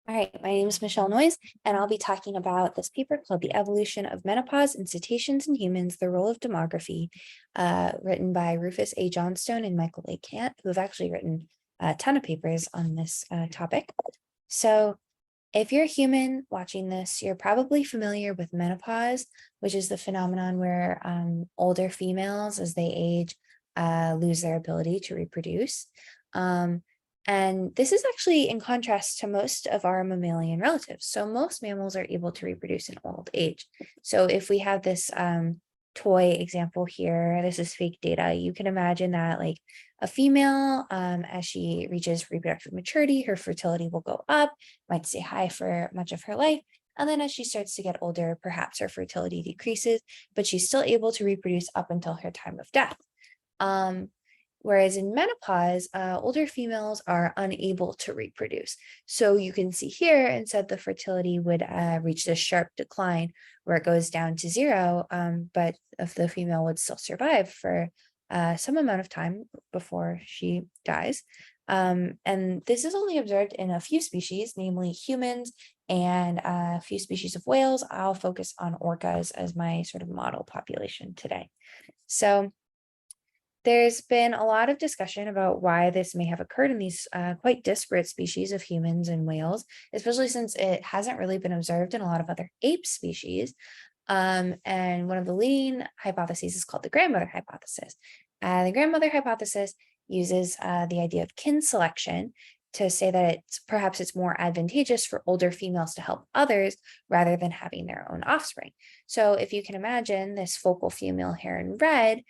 All right, my name is Michelle Noyes, and I'll be talking about this paper called The Evolution of Menopause in Cetaceans and Humans, the Role of Demography, written by Rufus A. Johnstone and Michael A. Kant, who have actually written a ton of papers on this topic. So if you're a human watching this, you're probably familiar with menopause, which is the phenomenon where older females, as they age, lose their ability to reproduce. And this is actually in contrast to most of our mammalian relatives. So most mammals are able to reproduce in old age. So if we have this toy example here, this is fake data, you can imagine that like a female, as she reaches reproductive maturity, her fertility will go up, might stay high for much of her life. And then as she starts to get older, perhaps her fertility decreases, but she's still able to reproduce up until her time of death. Whereas in menopause, older females are unable to reproduce. So you can see here, instead the fertility would reach this sharp decline where it goes down to zero, but if the female would still survive for some amount of time before she dies. And this is only observed in a few species, namely humans and a few species of whales. I'll focus on orcas as my sort of model population today. So there's been a lot of discussion about why this may have occurred in these quite disparate species of humans and whales, especially since it hasn't really been observed in a lot of other ape species. And one of the leading hypotheses is called the grandmother hypothesis. The grandmother hypothesis uses the idea of kin selection to say that perhaps it's more advantageous for older females to help others rather than having their own offspring. So if you can imagine this focal female here in red,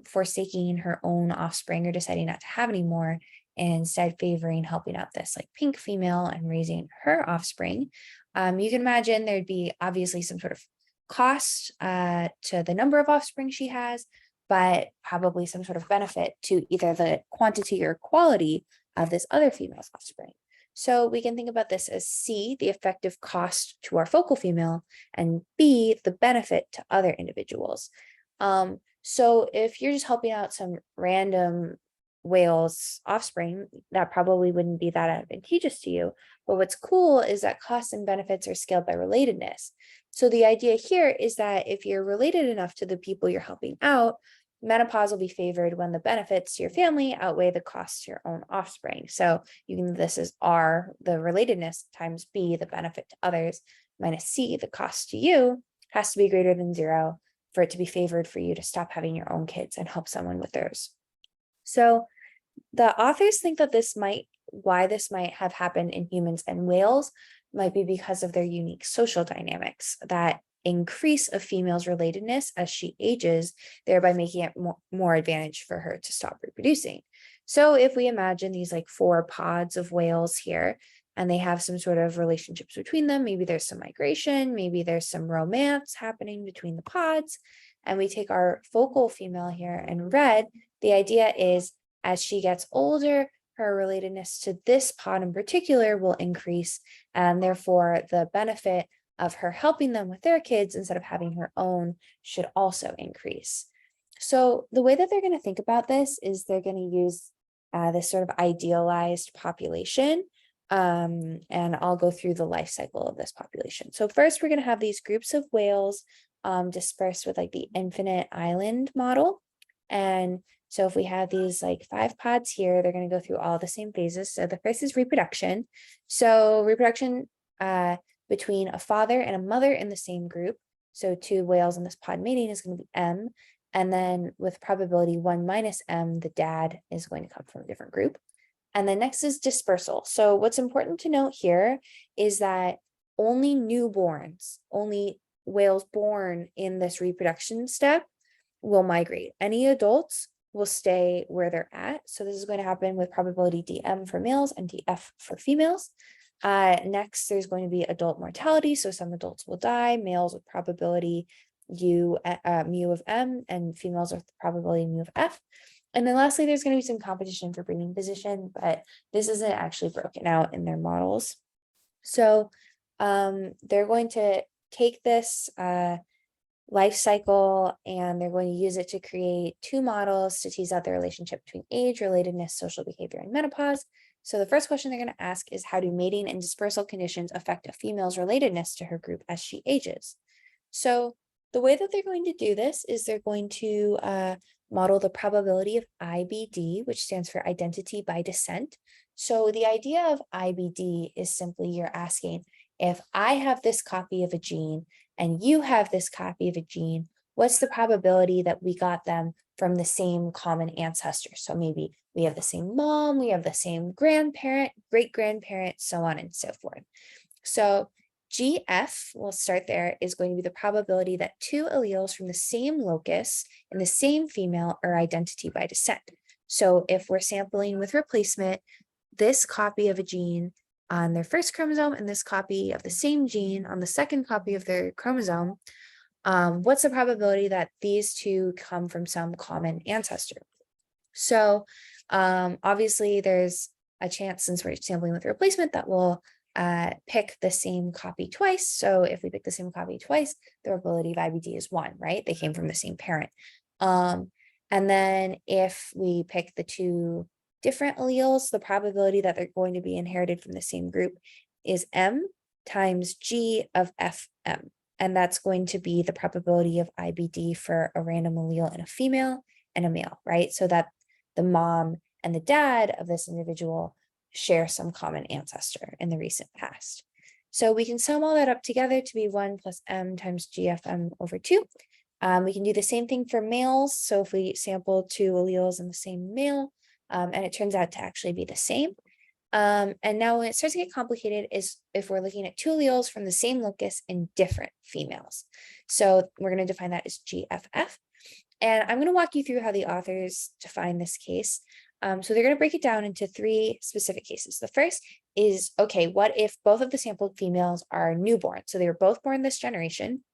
forsaking her own offspring or deciding not to have any more, and instead favoring helping out this like pink female and raising her offspring. You can imagine there'd be obviously some sort of cost to the number of offspring she has, but probably some sort of benefit to either the quantity or quality of this other female's offspring. So we can think about this as C, the effective cost to our focal female, and B, the benefit to other individuals. So if you're just helping out some random whale's offspring, that probably wouldn't be that advantageous to you. But what's cool is that costs and benefits are scaled by relatedness. So the idea here is that if you're related enough to the people you're helping out, menopause will be favored when the benefits to your family outweigh the costs to your own offspring. So you can, this is R, the relatedness, times B, the benefit to others, minus C, the cost to you, has to be greater than zero for it to be favored for you to stop having your own kids and help someone with theirs. So the authors think that why this might have happened in humans and whales might be because of their unique social dynamics that increase a female's relatedness as she ages, thereby making it more advantage for her to stop reproducing. So if we imagine these like 4 pods of whales here, and they have some sort of relationships between them, maybe there's some migration, maybe there's some romance happening between the pods, and we take our focal female here in red, the idea is as she gets older, her relatedness to this pod in particular will increase, and therefore the benefit of her helping them with their kids instead of having her own should also increase. So the way that they're going to think about this is they're going to use this sort of idealized population, and I'll go through the life cycle of this population. So first we're going to have these groups of whales dispersed with like the infinite island model. And so if we have these like 5 pods here, they're going to go through all the same phases. So the first is reproduction. So reproduction between a father and a mother in the same group. So 2 whales in this pod mating is going to be M. And then with probability 1 minus M, the dad is going to come from a different group. And then next is dispersal. So what's important to note here is that only newborns, only whales born in this reproduction step will migrate. Any adults will stay where they're at. So this is going to happen with probability DM for males and DF for females. Next, there's going to be adult mortality. So some adults will die, males with probability mu of M and females with probability mu of F. And then lastly, there's going to be some competition for breeding position, but this isn't actually broken out in their models. So they're going to take this life cycle and they're going to use it to create 2 models to tease out the relationship between age, relatedness, social behavior, and menopause. So the first question they're going to ask is, how do mating and dispersal conditions affect a female's relatedness to her group as she ages? So the way that they're going to do this is they're going to model the probability of IBD, which stands for identity by descent. So the idea of IBD is simply you're asking, if I have this copy of a gene and you have this copy of a gene, what's the probability that we got them from the same common ancestor? So maybe we have the same mom, we have the same grandparent, great grandparent, so on and so forth. So GF, we'll start there, is going to be the probability that two alleles from the same locus in the same female are identity by descent. So if we're sampling with replacement, this copy of a gene on their first chromosome and this copy of the same gene on the second copy of their chromosome, what's the probability that these two come from some common ancestor? So obviously there's a chance, since we're sampling with replacement, that we'll pick the same copy twice. So if we pick the same copy twice, the probability of IBD is 1, right? They came from the same parent. And then if we pick the two different alleles, the probability that they're going to be inherited from the same group is M times G of FM. And that's going to be the probability of IBD for a random allele in a female and a male, right? So that the mom and the dad of this individual share some common ancestor in the recent past. So we can sum all that up together to be 1 plus M times GFM over 2. We can do the same thing for males. So if we sample two alleles in the same male, and it turns out to actually be the same. And now when it starts to get complicated is if we're looking at two alleles from the same locus in different females. So we're going to define that as GFF. And I'm going to walk you through how the authors define this case. So they're going to break it down into 3 specific cases. The first is, okay, what if both of the sampled females are newborn? So they were both born this generation.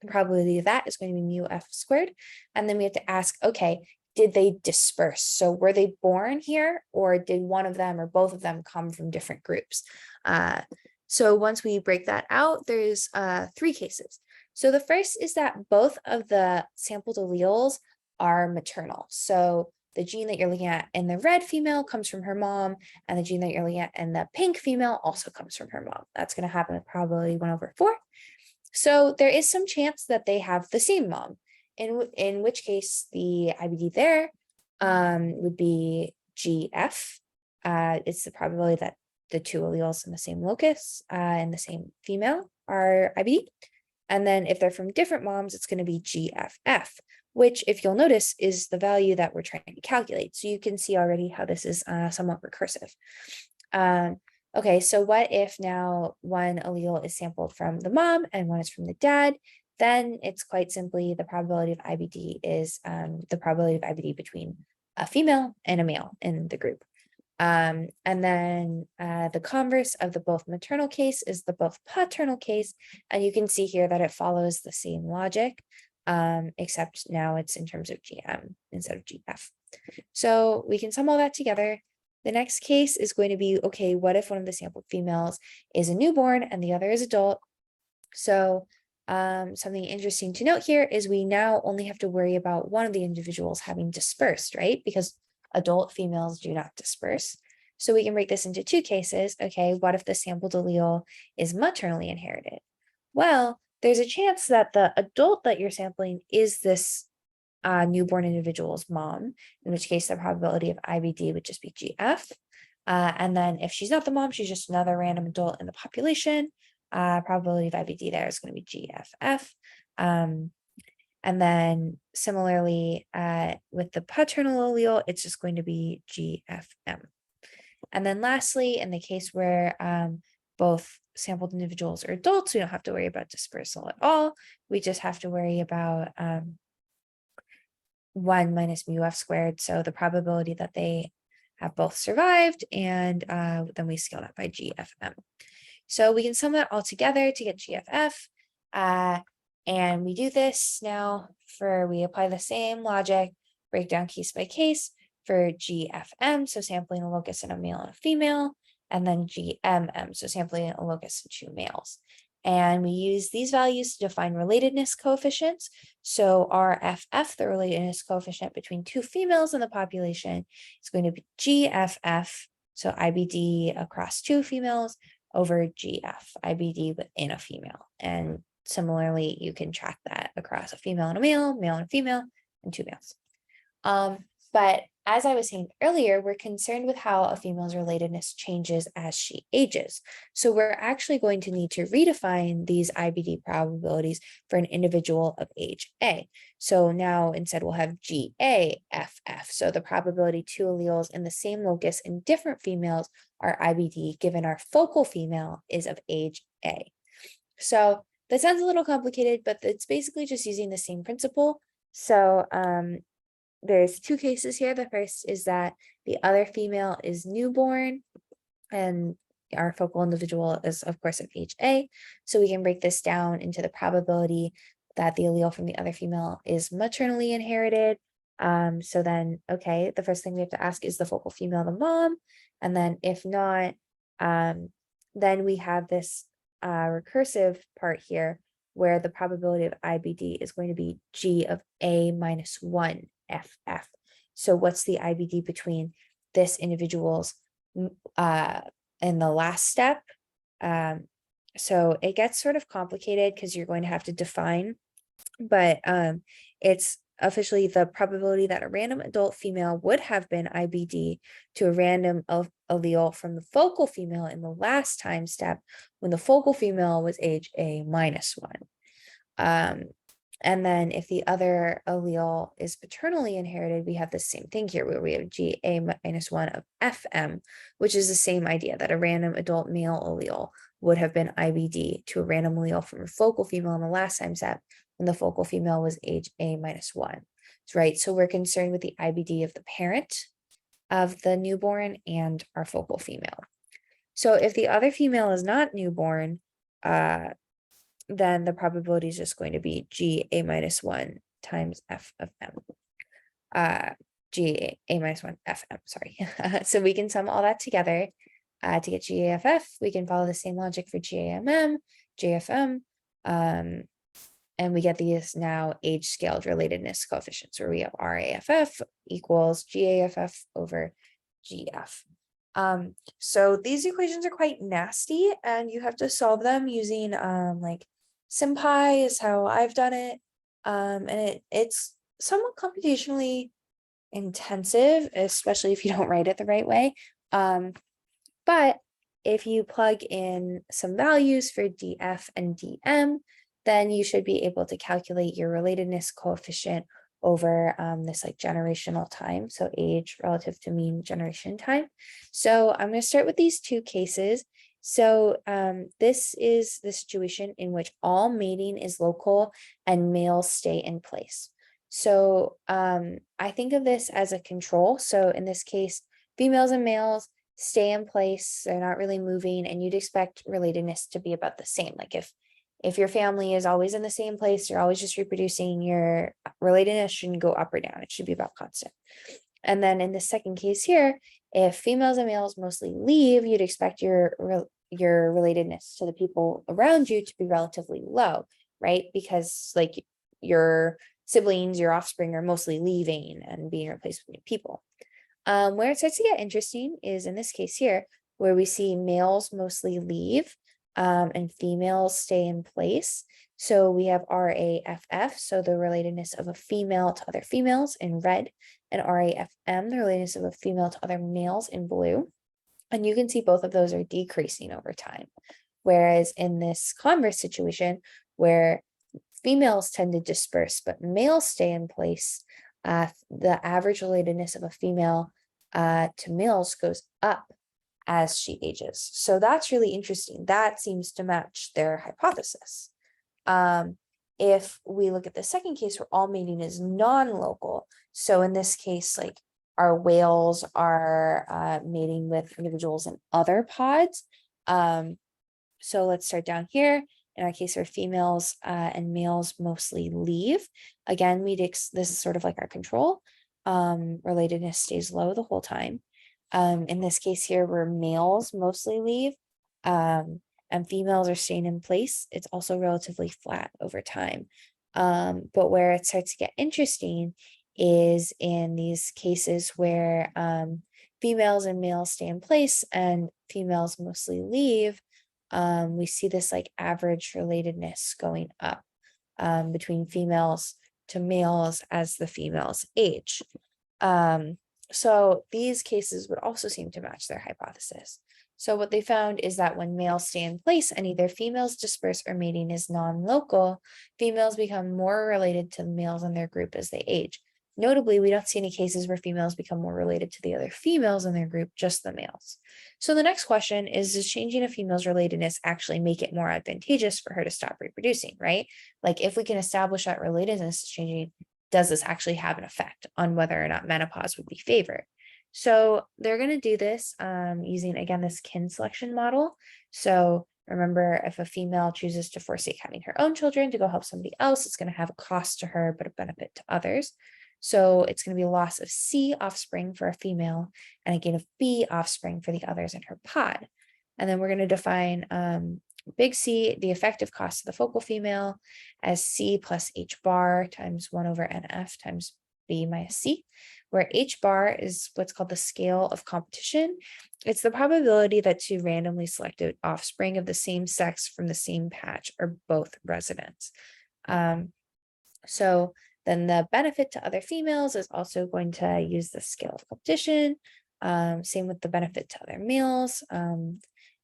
The probability of that is going to be mu F squared. And then we have to ask, okay, did they disperse? So were they born here, or did one of them or both of them come from different groups? So once we break that out, there's 3 cases. So the first is that both of the sampled alleles are maternal. So the gene that you're looking at in the red female comes from her mom, and the gene that you're looking at in the pink female also comes from her mom. That's going to happen with probability 1 over 4. So there is some chance that they have the same mom, in which case the IBD there would be GF. It's the probability that the two alleles in the same locus in the same female are IBD. And then if they're from different moms, it's going to be GFF, which, if you'll notice, is the value that we're trying to calculate. So you can see already how this is somewhat recursive. Okay, so what if now one allele is sampled from the mom and one is from the dad? Then it's quite simply the probability of IBD is the probability of IBD between a female and a male in the group. And then the converse of the both maternal case is the both paternal case. And you can see here that it follows the same logic, except now it's in terms of GM instead of GF. So we can sum all that together. The next case is going to be, okay, what if one of the sampled females is a newborn and the other is adult? So something interesting to note here is we now only have to worry about one of the individuals having dispersed, right? Because adult females do not disperse. So we can break this into 2 cases. Okay, what if the sampled allele is maternally inherited? Well, there's a chance that the adult that you're sampling is this newborn individual's mom, in which case the probability of IBD would just be GF. And then if she's not the mom, she's just another random adult in the population, probability of IBD there is going to be GFF. And then similarly, with the paternal allele, it's just going to be GFM. And then lastly, in the case where both sampled individuals are adults, we don't have to worry about dispersal at all. We just have to worry about 1 minus mu F squared. So the probability that they have both survived, and then we scale that by GFM. So we can sum that all together to get GFF. And we do this now we apply the same logic, break down case by case for GFM, so sampling a locus in a male and a female, and then GMM, so sampling a locus in 2 males. And we use these values to define relatedness coefficients. So RFF, the relatedness coefficient between 2 females in the population, is going to be GFF So IBD across two females over GF, IBD within a female. And similarly, you can track that across a female and a male and a female, and two males. But as I was saying earlier, we're concerned with how a female's relatedness changes as she ages. So we're actually going to need to redefine these IBD probabilities for an individual of age A. So now instead we'll have GAFF. So the probability two alleles in the same locus in different females are IBD, given our focal female is of age A. So that sounds a little complicated, but it's basically just using the same principle. So there's two cases here. The first is that the other female is newborn, and our focal individual is, of course, of age A. So we can break this down into the probability that the allele from the other female is maternally inherited. So then, okay, the first thing we have to ask, is the focal female the mom? And then if not, then we have this recursive part here where the probability of IBD is going to be G of A minus 1 FF. So what's the IBD between this individual's in the last step? So it gets sort of complicated because you're going to have to define, but it's officially the probability that a random adult female would have been IBD to a random allele from the focal female in the last time step when the focal female was age A minus 1. And then if the other allele is paternally inherited, we have the same thing here where we have GA minus 1 of FM, which is the same idea that a random adult male allele would have been IBD to a random allele from a focal female in the last time step when the focal female was age A minus 1. Right. So we're concerned with the IBD of the parent of the newborn and our focal female. So if the other female is not newborn, then the probability is just going to be GA minus 1 times F of M. GA minus 1 FM, sorry. So we can sum all that together to get GAFF. We can follow the same logic for GAMM, JFM, and we get these now age-scaled relatedness coefficients where we have RAFF equals GAFF over GF. So these equations are quite nasty, and you have to solve them using like SymPy is how I've done it. And it's somewhat computationally intensive, especially if you don't write it the right way. But if you plug in some values for DF and DM, then you should be able to calculate your relatedness coefficient over this like generational time, so age relative to mean generation time. So I'm going to start with these two cases. So this is the situation in which all mating is local and males stay in place. So I think of this as a control. So in this case, females and males stay in place, they're not really moving, and you'd expect relatedness to be about the same. Like if your family is always in the same place, you're always just reproducing, your relatedness shouldn't go up or down. It should be about constant. And then in the second case here, if females and males mostly leave, you'd expect your relatedness to the people around you to be relatively low, right? Because like your siblings, your offspring are mostly leaving and being replaced with new people. Where it starts to get interesting is in this case here, where we see males mostly leave and females stay in place. So we have RAFF, so the relatedness of a female to other females in red, and RAFM, the relatedness of a female to other males in blue. And you can see both of those are decreasing over time. Whereas in this converse situation, where females tend to disperse, but males stay in place, the average relatedness of a female to males goes up as she ages. So that's really interesting. That seems to match their hypothesis. If we look at the second case where all mating is non-local, so in this case, like our whales are mating with individuals in other pods. So let's start down here. In our case, where females and males mostly leave. Again, this is sort of like our control. Relatedness stays low the whole time. In this case here, where males mostly leave and females are staying in place, it's also relatively flat over time. But where it starts to get interesting is in these cases where females and males stay in place and females mostly leave, we see this like average relatedness going up between females to males as the females age. So these cases would also seem to match their hypothesis. So what they found is that when males stay in place and either females disperse or mating is non-local, females become more related to the males in their group as they age. Notably, we don't see any cases where females become more related to the other females in their group, just the males. So the next question is, does changing a female's relatedness actually make it more advantageous for her to stop reproducing, right? Like if we can establish that relatedness is changing, does this actually have an effect on whether or not menopause would be favored? So they're going to do this using, again, this kin selection model. So remember, if a female chooses to forsake having her own children to go help somebody else, it's going to have a cost to her, but a benefit to others. So it's going to be a loss of C offspring for a female and a gain of B offspring for the others in her pod. And then we're going to define big C, the effective cost of the focal female, as C plus H bar times 1 over NF times B minus C, where H bar is what's called the scale of competition. It's the probability that two randomly selected offspring of the same sex from the same patch are both residents. So then the benefit to other females is also going to use the scale of competition. Same with the benefit to other males.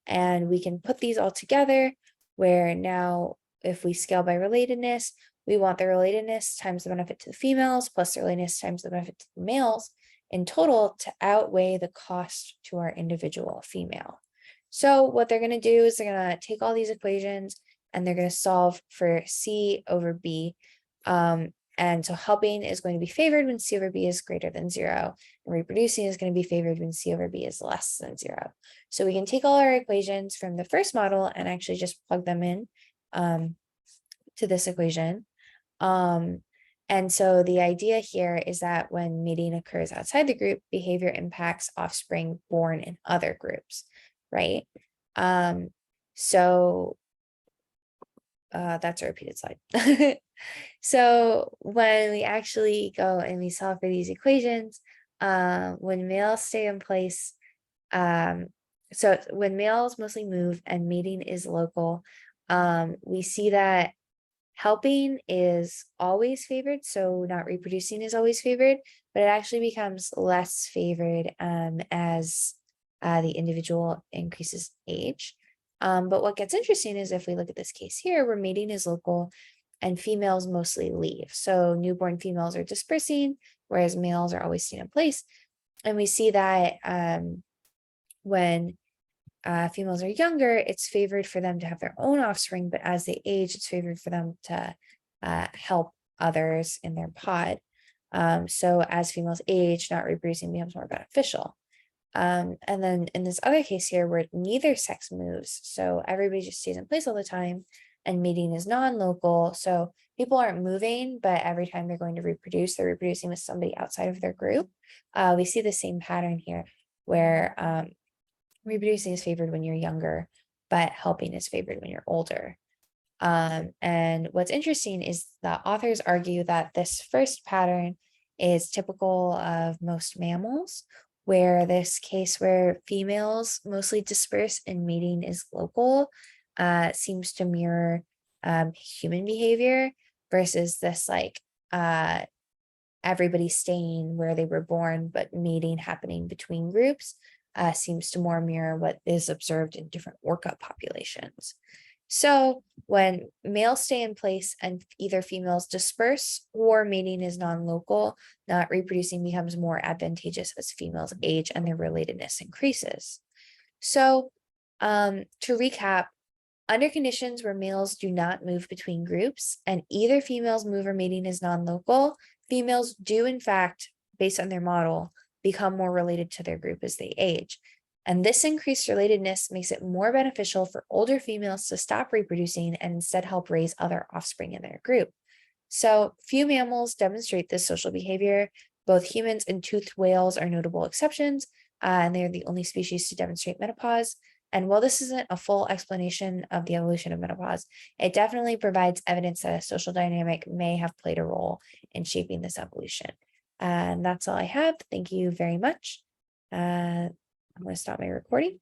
And we can put these all together where now if we scale by relatedness, we want the relatedness times the benefit to the females plus the relatedness times the benefit to the males in total to outweigh the cost to our individual female. So what they're going to do is they're going to take all these equations and they're going to solve for C over B. And so helping is going to be favored when C over B is greater than 0, and reproducing is going to be favored when C over B is less than 0. So we can take all our equations from the first model and actually just plug them in to this equation. And so the idea here is that when mating occurs outside the group, behavior impacts offspring born in other groups, right? So that's a repeated slide. So when we actually go and we solve for these equations, when males stay in place, so when males mostly move and mating is local, we see that helping is always favored, so not reproducing is always favored, but it actually becomes less favored as the individual increases age. But what gets interesting is if we look at this case here where mating is local and females mostly leave. So newborn females are dispersing, whereas males are always staying in place. And we see that when females are younger, it's favored for them to have their own offspring, but as they age, it's favored for them to help others in their pod. So as females age, not reproducing becomes more beneficial. And then in this other case here where neither sex moves, so everybody just stays in place all the time and mating is non-local. So people aren't moving, but every time they're going to reproduce, they're reproducing with somebody outside of their group. We see the same pattern here where reproducing is favored when you're younger, but helping is favored when you're older. And what's interesting is the authors argue that this first pattern is typical of most mammals, where this case where females mostly disperse and mating is local seems to mirror human behavior versus this like everybody staying where they were born, but mating happening between groups seems to more mirror what is observed in different orca populations. So when males stay in place and either females disperse or mating is non-local, not reproducing becomes more advantageous as females age and their relatedness increases. So to recap, under conditions where males do not move between groups and either females move or mating is non-local, females do in fact, based on their model, become more related to their group as they age. And this increased relatedness makes it more beneficial for older females to stop reproducing and instead help raise other offspring in their group. So few mammals demonstrate this social behavior. Both humans and toothed whales are notable exceptions, and they're the only species to demonstrate menopause. And while this isn't a full explanation of the evolution of menopause, it definitely provides evidence that a social dynamic may have played a role in shaping this evolution. And that's all I have. Thank you very much. I'm going to stop my recording.